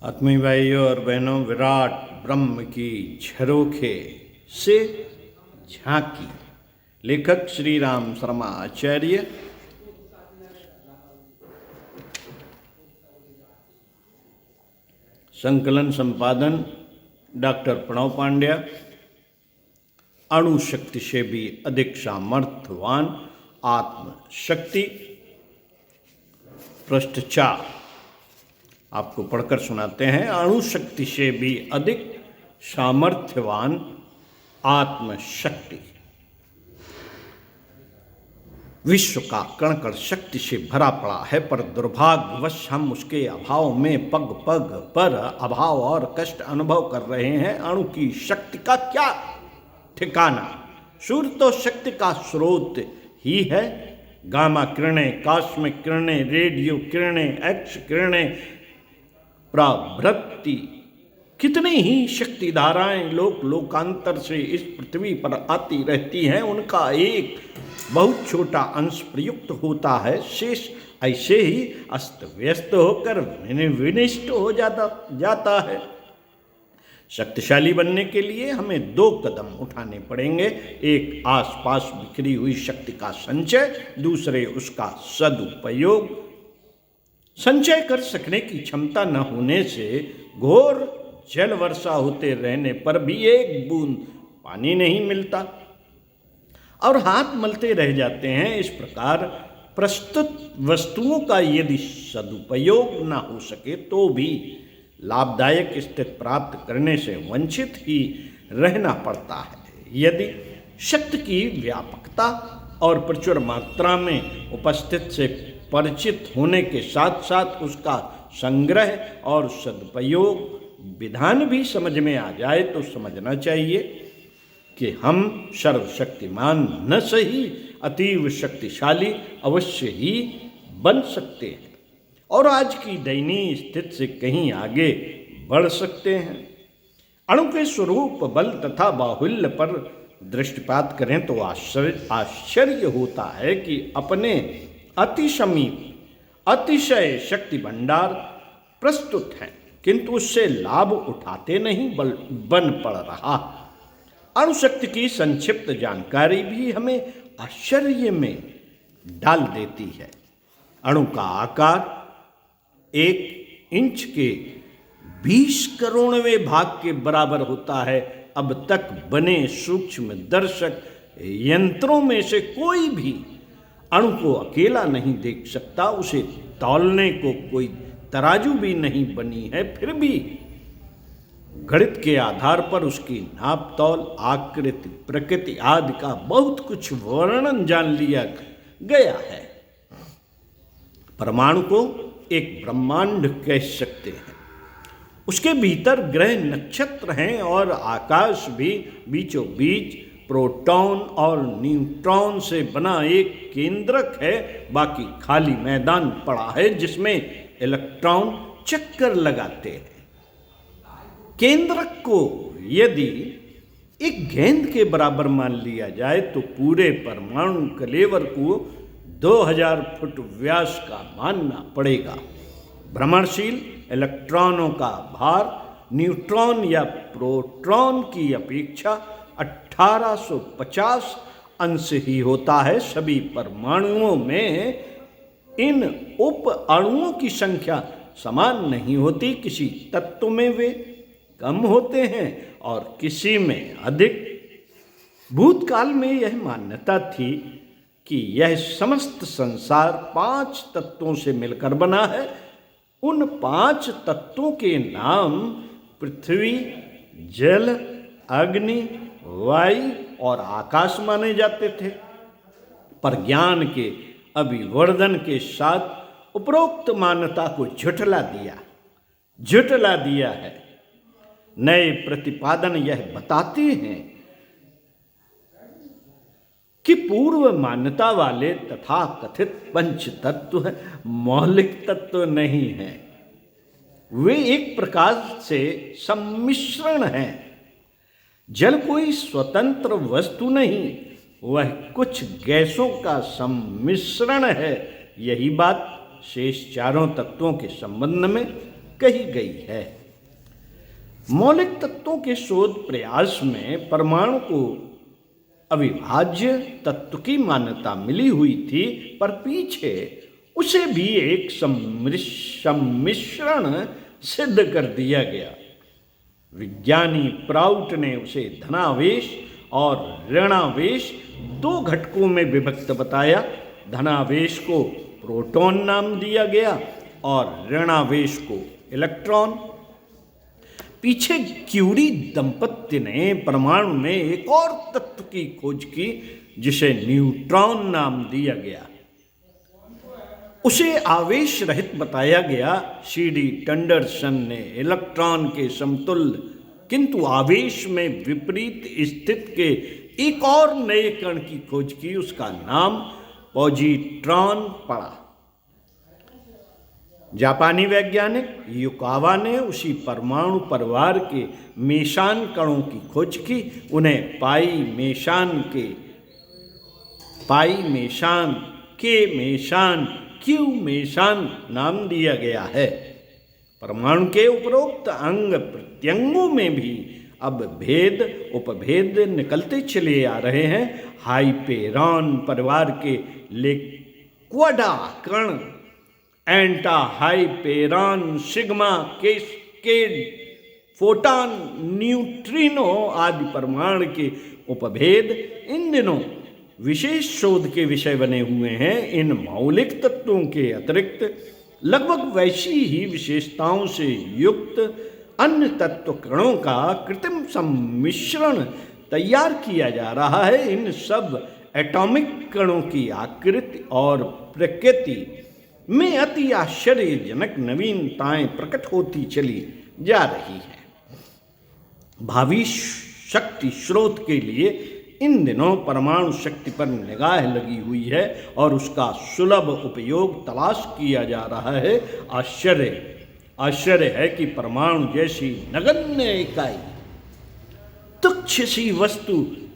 आत्मीय भाइयों और बहनों, विराट ब्रह्म की झरोखे से झांकी। लेखक श्री राम शर्मा आचार्य। संकलन संपादन डॉक्टर प्रणव पांड्या। अणुशक्ति से भी अधिक सामर्थ्यवान आत्मशक्ति। पृष्ठ 4 आपको पढ़कर सुनाते हैं। अणुशक्ति से भी अधिक सामर्थ्यवान आत्मशक्ति। विश्व का कण कण शक्ति से भरा पड़ा है, पर दुर्भाग्यवश हम उसके अभाव में पग पग पर अभाव और कष्ट अनुभव कर रहे हैं। अणु की शक्ति का क्या ठिकाना? सूर्य तो शक्ति का स्रोत ही है। गामा किरणें, कॉस्मिक किरणें, रेडियो किरणें, एक्स किरणें प्रभृति कितनी ही शक्ति धाराएं लोक लोकांतर से इस पृथ्वी पर आती रहती हैं। उनका एक बहुत छोटा अंश प्रयुक्त होता है, शेष ऐसे ही अस्त व्यस्त होकर विनिष्ट हो जाता है। शक्तिशाली बनने के लिए हमें 2 कदम उठाने पड़ेंगे। एक आसपास बिखरी हुई शक्ति का संचय, दूसरे उसका सदुपयोग। संचय कर सकने की क्षमता न होने से घोर जल वर्षा होते रहने पर भी एक बूंद पानी नहीं मिलता और हाथ मलते रह जाते हैं। इस प्रकार प्रस्तुत वस्तुओं का यदि सदुपयोग न हो सके तो भी लाभदायक स्थिति प्राप्त करने से वंचित ही रहना पड़ता है। यदि शक्ति की व्यापकता और प्रचुर मात्रा में उपस्थित से परिचित होने के साथ साथ उसका संग्रह और सदुपयोग विधान भी समझ में आ जाए तो समझना चाहिए कि हम सर्वशक्तिमान न सही अतीव शक्तिशाली अवश्य ही बन सकते हैं और आज की दयनीय स्थिति से कहीं आगे बढ़ सकते हैं। अणु के स्वरूप, बल तथा बाहुल्य पर दृष्टिपात करें तो आश्चर्य होता है कि अपने अति समीप अतिशय शक्ति भंडार प्रस्तुत हैं, किंतु उससे लाभ उठाते नहीं बन पड़ रहा। अणुशक्ति की संक्षिप्त जानकारी भी हमें आश्चर्य में डाल देती है। अणु का आकार 1 इंच के 20 करोड़वें भाग के बराबर होता है। अब तक बने सूक्ष्म दर्शक यंत्रों में से कोई भी अणु को अकेला नहीं देख सकता। उसे तौलने को कोई तराजू भी नहीं बनी है, फिर भी गणित के आधार पर उसकी नाप तौल, आकृति, प्रकृति आदि का बहुत कुछ वर्णन जान लिया गया है। परमाणु को एक ब्रह्मांड कह सकते हैं। उसके भीतर ग्रह नक्षत्र हैं और आकाश भी बीचों बीच प्रोटॉन और न्यूट्रॉन से बना एक केंद्रक है। बाकी खाली मैदान पड़ा है जिसमें इलेक्ट्रॉन चक्कर लगाते हैं। केंद्रक को यदि एक गेंद के बराबर मान लिया जाए तो पूरे परमाणु कलेवर को 2000 फुट व्यास का मानना पड़ेगा। भ्रमणशील इलेक्ट्रॉनों का भार न्यूट्रॉन या प्रोटॉन की अपेक्षा 1850 अंश ही होता है। सभी परमाणुओं में इन उप अणुओं की संख्या समान नहीं होती। किसी तत्व में वे कम होते हैं और किसी में अधिक। भूतकाल में यह मान्यता थी कि यह समस्त संसार 5 तत्वों से मिलकर बना है। उन 5 तत्वों के नाम पृथ्वी, जल, अग्नि, वायु और आकाश माने जाते थे, पर ज्ञान के अभिवर्धन के साथ उपरोक्त मान्यता को झुठला दिया है। नए प्रतिपादन यह बताते हैं कि पूर्व मान्यता वाले तथा कथित पंच तत्व मौलिक तत्व नहीं हैं। वे एक प्रकार से सम्मिश्रण हैं। जल कोई स्वतंत्र वस्तु नहीं, वह कुछ गैसों का सम्मिश्रण है। यही बात शेष 4 तत्वों के संबंध में कही गई है। मौलिक तत्वों के शोध प्रयास में परमाणु को अविभाज्य तत्व की मान्यता मिली हुई थी, पर पीछे उसे भी एक सम्मिश्रण सिद्ध कर दिया गया। विज्ञानी प्राउट ने उसे धनावेश और ऋणावेश दो घटकों में विभक्त बताया। धनावेश को प्रोटॉन नाम दिया गया और ऋणावेश को इलेक्ट्रॉन। पीछे क्यूरी दंपत्ति ने परमाणु में एक और तत्व की खोज की जिसे न्यूट्रॉन नाम दिया गया। उसे आवेश रहित बताया गया। सीडी टंडरसन ने इलेक्ट्रॉन के समतुल्य किंतु आवेश में विपरीत स्थित के एक और नए कण की खोज की। उसका नाम पॉजिट्रॉन पड़ा। जापानी वैज्ञानिक युकावा ने उसी परमाणु परिवार के मेशान कणों की खोज की। उन्हें पाई मेशान, के मेशान, क्यू मेशान नाम दिया गया है। परमाणु के उपरोक्त अंग प्रत्यंगों में भी अब भेद उपभेद निकलते चले आ रहे हैं। हाइपेरॉन परिवार के लिक्विडा कण, एंटा हाइपेरॉन, सिग्मा, कैस्केड, फोटॉन, न्यूट्रिनो आदि परमाणु के उपभेद इन दिनों विशेष शोध के विषय बने हुए हैं। इन मौलिक तत्वों के अतिरिक्त लगभग वैसी ही विशेषताओं से युक्त अन्य तत्व कणों का कृत्रिम सम्मिश्रण तैयार किया जा रहा है। इन सब एटॉमिक कणों की आकृति और प्रकृति में अति आश्चर्यजनक नवीनताएं प्रकट होती चली जा रही है। भावी शक्ति स्रोत के लिए इन दिनों परमाणु शक्ति पर निगाह लगी हुई है और उसका सुलभ उपयोग तलाश किया जा रहा है। आश्चर्य है कि परमाणु जैसी नगण्य इकाई, तुच्छ सी वस्तु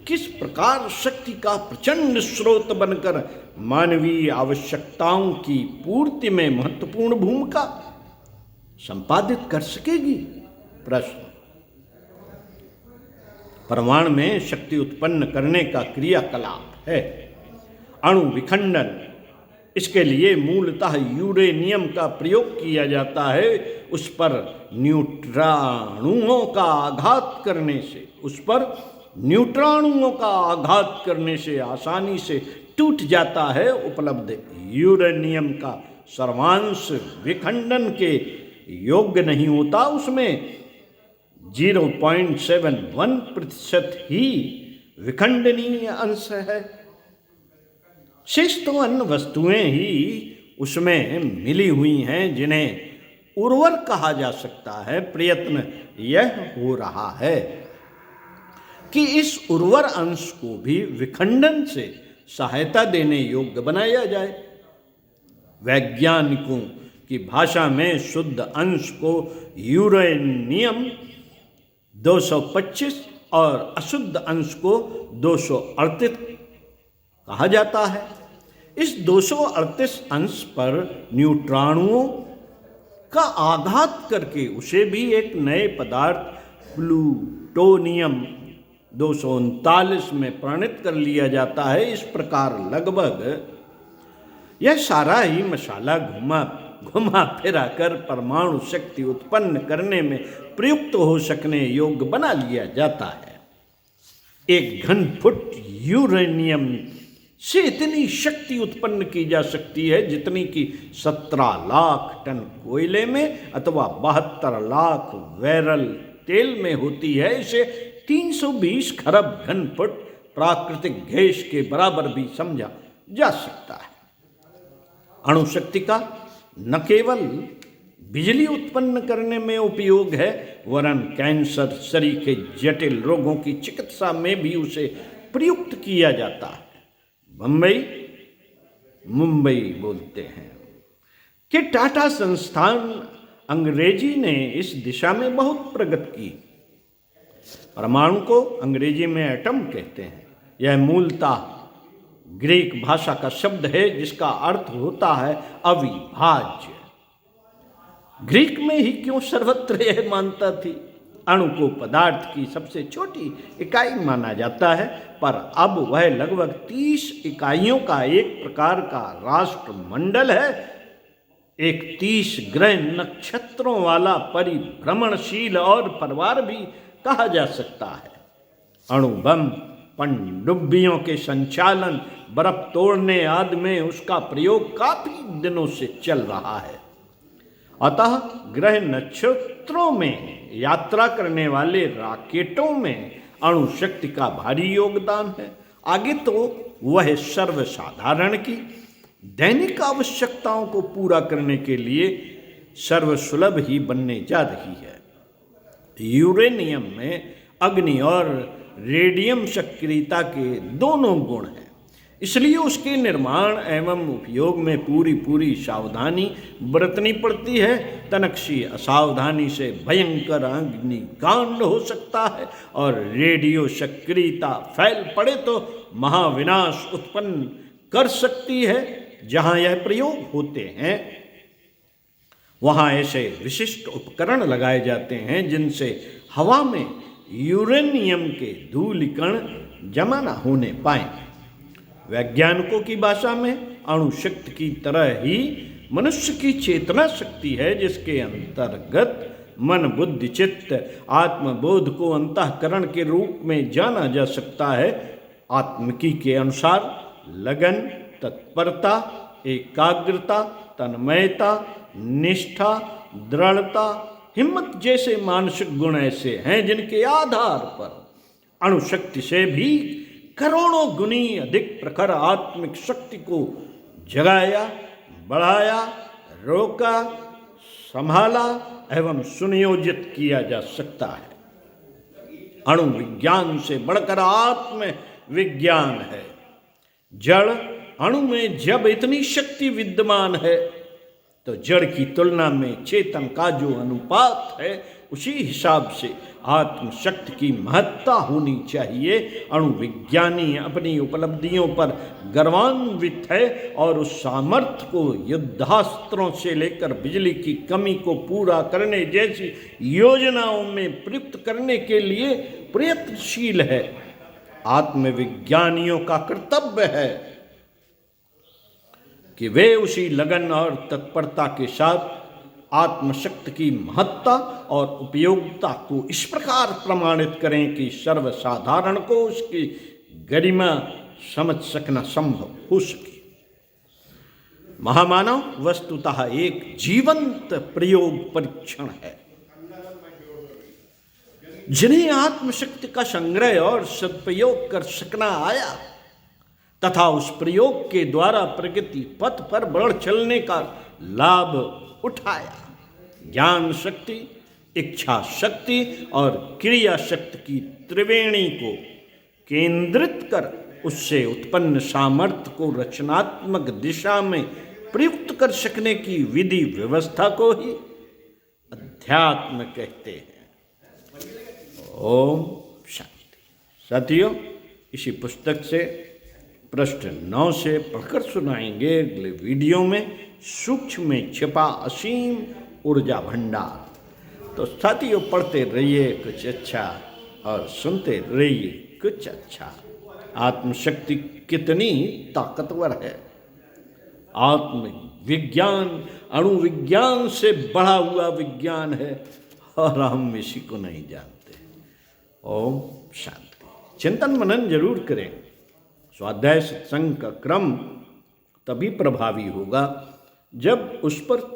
किस प्रकार शक्ति का प्रचंड स्रोत बनकर मानवीय आवश्यकताओं की पूर्ति में महत्वपूर्ण भूमिका संपादित कर सकेगी। प्रश्न: परमाणु में शक्ति उत्पन्न करने का क्रियाकलाप है अणु विखंडन। इसके लिए मूलतः यूरेनियम का प्रयोग किया जाता है। उस पर न्यूट्रॉनुओं का आघात करने से आसानी से टूट जाता है। उपलब्ध यूरेनियम का सर्वांश विखंडन के योग्य नहीं होता। उसमें 0.71% ही विखंडनीय अंश है। शेष तो अन्य वस्तुएं ही उसमें मिली हुई हैं जिन्हें उर्वर कहा जा सकता है। प्रयत्न यह हो रहा है कि इस उर्वर अंश को भी विखंडन से सहायता देने योग्य बनाया जाए। वैज्ञानिकों की भाषा में शुद्ध अंश को यूरेनियम 225 और अशुद्ध अंश को 238 कहा जाता है। इस 238 अंश पर न्यूट्रॉनुओं का आघात करके उसे भी एक नए पदार्थ प्लूटोनियम 239 में परिणत कर लिया जाता है। इस प्रकार लगभग यह सारा ही मसाला घुमा फिरा कर परमाणु शक्ति उत्पन्न करने में प्रयुक्त हो सकने योग्य बना लिया जाता है। एक घन फुट यूरेनियम से इतनी शक्ति उत्पन्न की जा सकती है जितनी कि 17 लाख टन कोयले में अथवा 72 लाख बैरल तेल में होती है। इसे 320 खरब घन फुट प्राकृतिक गैस के बराबर भी समझा जा सकता है। अणु शक्ति का न केवल बिजली उत्पन्न करने में उपयोग है वरन कैंसर सरीखे जटिल रोगों की चिकित्सा में भी उसे प्रयुक्त किया जाता है। मुंबई बोलते हैं कि टाटा संस्थान अंग्रेजी ने इस दिशा में बहुत प्रगति की। परमाणु को अंग्रेजी में एटम कहते हैं। यह मूलतः ग्रीक भाषा का शब्द है जिसका अर्थ होता है अविभाज्य। ग्रीक में ही क्यों सर्वत्र यह मान्यता थी? अणु को पदार्थ की सबसे छोटी इकाई माना जाता है, पर अब वह लगभग 30 इकाइयों का एक प्रकार का राष्ट्रमंडल है, एक 30 ग्रह नक्षत्रों वाला परिभ्रमणशील और परिवार भी कहा जा सकता है। अणु बम, पनडुब्बियों के संचालन, बर्फ तोड़ने आदि में उसका प्रयोग काफी दिनों से चल रहा है। अतः ग्रह नक्षत्रों में यात्रा करने वाले रॉकेटों में अणु शक्ति का भारी योगदान है। आगे तो वह सर्वसाधारण की दैनिक आवश्यकताओं को पूरा करने के लिए सर्वसुलभ ही बनने जा रही है। यूरेनियम में अग्नि और रेडियम सक्रियता के दोनों गुण हैं, इसलिए उसके निर्माण एवं उपयोग में पूरी सावधानी बरतनी पड़ती है। तनकसी असावधानी से भयंकर अग्निकांड हो सकता है और रेडियो सक्रियता फैल पड़े तो महाविनाश उत्पन्न कर सकती है। जहाँ यह प्रयोग होते हैं वहाँ ऐसे विशिष्ट उपकरण लगाए जाते हैं जिनसे हवा में यूरेनियम के धूलिकण जमा न होने पाए। वैज्ञानिकों की भाषा में अणु शक्ति की तरह ही मनुष्य की चेतना शक्ति है, जिसके अंतर्गत मन, बुद्धि, चित्त, आत्मबोध को अंतःकरण के रूप में जाना जा सकता है। आत्मिकी के अनुसार लगन, तत्परता, एकाग्रता, तन्मयता, निष्ठा, दृढ़ता, हिम्मत जैसे मानसिक गुण ऐसे हैं जिनके आधार पर अणुशक्ति से भी करोड़ों गुनी अधिक प्रखर आत्मिक शक्ति को जगाया, बढ़ाया, रोका, संभाला एवं सुनियोजित किया जा सकता है। अणु विज्ञान से बढ़कर आत्म विज्ञान है। जड़ अणु में जब इतनी शक्ति विद्यमान है तो जड़ की तुलना में चेतन का जो अनुपात है उसी हिसाब से आत्मशक्ति की महत्ता होनी चाहिए। अणु विज्ञानी अपनी उपलब्धियों पर गर्वान्वित है और उस सामर्थ्य को युद्धास्त्रों से लेकर बिजली की कमी को पूरा करने जैसी योजनाओं में प्रयुक्त करने के लिए प्रयत्नशील है। आत्मविज्ञानियों का कर्तव्य है कि वे उसी लगन और तत्परता के साथ आत्मशक्ति की महत्ता और उपयोगिता को इस प्रकार प्रमाणित करें कि सर्वसाधारण को उसकी गरिमा समझ सकना संभव हो सके। महामानव वस्तुतः एक जीवंत प्रयोग परीक्षण है, जिन्हें आत्मशक्ति का संग्रह और सदुपयोग कर सकना आया तथा उस प्रयोग के द्वारा प्रगति पथ पर बढ़ चलने का लाभ उठाया। ज्ञान शक्ति, इच्छा शक्ति और क्रिया शक्ति की त्रिवेणी को केंद्रित कर उससे उत्पन्न सामर्थ्य को रचनात्मक दिशा में प्रयुक्त कर सकने की विधि व्यवस्था को ही अध्यात्म कहते हैं। ओम शांति। साथियों, इसी पुस्तक से पृष्ठ 9 से पढ़कर सुनाएंगे अगले वीडियो में सूक्ष्म में छिपा असीम ऊर्जा भंडार। तो साथियों, पढ़ते रहिए कुछ अच्छा और सुनते रहिए कुछ अच्छा। आत्मशक्ति कितनी ताकतवर है। आत्म विज्ञान अणु विज्ञान से बढ़ा हुआ विज्ञान है और हम इसी को नहीं जानते। ओम शांति। चिंतन मनन जरूर करें। स्वाध्याय सत्संग का क्रम तभी प्रभावी होगा जब उस पर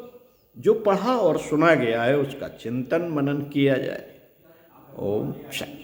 जो पढ़ा और सुना गया है उसका चिंतन मनन किया जाए। ओम शांति।